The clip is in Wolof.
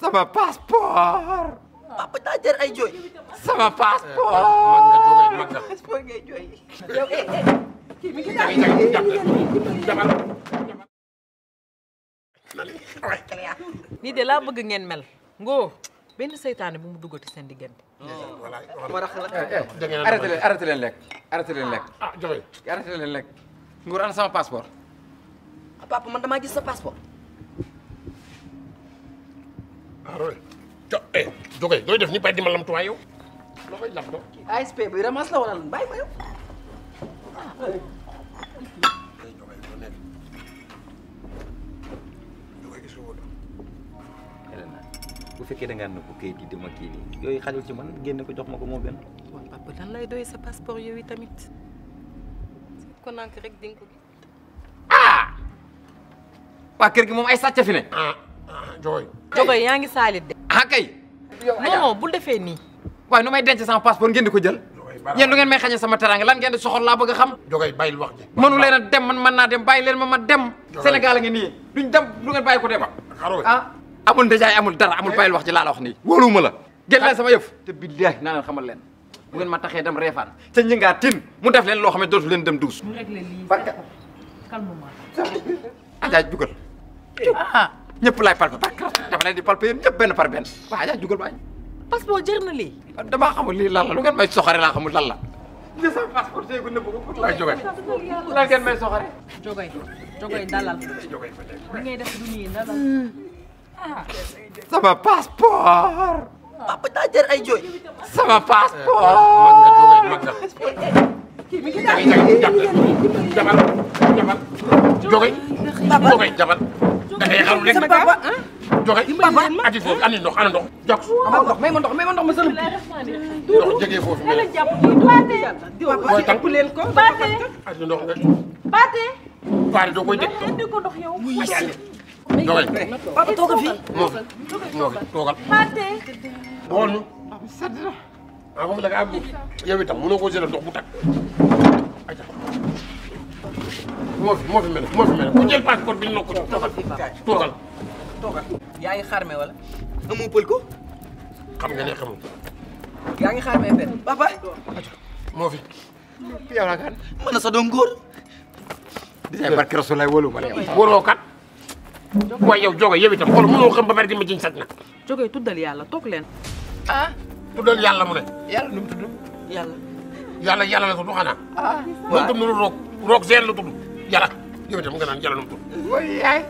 sama passeport. papa daa jar ay jooy. sama passeport. mag nga. passeport ngay jooy. yow kii mi ngi nii de laa bëgg ngeen mel ngoo benn seytaane bu mu duggati seen diggante. arrêté leen lekk arrêté leen lekk. ah joxe. arrêté leen lekk. Nguur ana sama passeport. papa man damaa gis sa passeport. ah loolu joxe dooy def ni bay di ma lam tuwaay yow. loo koy lam doo. ASP bi ramasse la wala lan bàyyi ma yow. bu fekkee da ngaa nëbbu kayit yi dama kii nii yooyu xajul ci man génne ko jox ma ko moo gën. waaw papa lan lay doy sa passeport yooyu tamit. ko nank rek di nga ko. waa kër gi moom ay sàcc fi ne. joxe. jogoy yaa ngi saalit de. kay. non bul defee nii. waaye nu may denc sama passeport ngeen di ko jël. yéen lu ngeen may xañe sama teraanga lan ngeen di soxal laa bëgg a xam. joxe bàyyil wax ji. mënu leen a dem man mën naa dem bàyyi leen ma dem. Sénégal a ngi nii duñ dem lu ngeen bàyyi ko dem. amul ndajaay amul dara amul bàyyil wax ci laa la wax nii wóoluwuma la jël leen sama yëf te billaahi naa leen xamal leen bu ngeen ma taxee dem reefaan ca njëngaa tin mu def leen loo xam ne dootu leen dem duus mu réglé lii calmement. ajaay jugal ñëpp laay palpe dafa leen di palpe yéen ñëpp benn par benn waa ajaay jugal baay passeport jër na lii. damaa xamul lii lan la lu ngeen may soxare laa xamul lan la li sama passeport tey ko nëbb ko waay joge lan ngeen may soxare jogoy dalal li ngay def du nii dalal. sama passeport. papa daa jar ay jooy. sama passeport. mag nga jabal joxe. joxe jabal. da ngay xaru rek. papa joxe. papa ati foofu andi ndox ana ndox jox. may ma ndox ma sëlum. ndox jege foofu mel. booy tànk leen ko. andi ndox nga. Paate. Paate doo koy dégg. indi ko ndox yow. joxe. papa toogal fii. moo fi toogal. Paate. xool ñu. ah foofu da nga am yow itam mënoo koo jëlee ndox bu tag. ayca moo fi mel ku jël passeport bi ñu nokk toogal. yaa ngi xarme wala. amoo pël ko. xam nga ne xamul. yaa ngi xarme benn papa. moo fi. yow la kan. mën na sa doom góor. di say barke Rasul lay wóolu ma yow. wóoroo kat. waaye yow joge yow itam xool mënoo xam ba bari di ma jiñ saj na. jogoy tuddal yàlla toog leen. tuddal yàlla mu ne. yàlla nu mu tudd. yàlla la tudd xanaa. moom tam nu roog seen la tudd yàlla yow itam nga naan yàlla nu mu tudd. mooy yaay.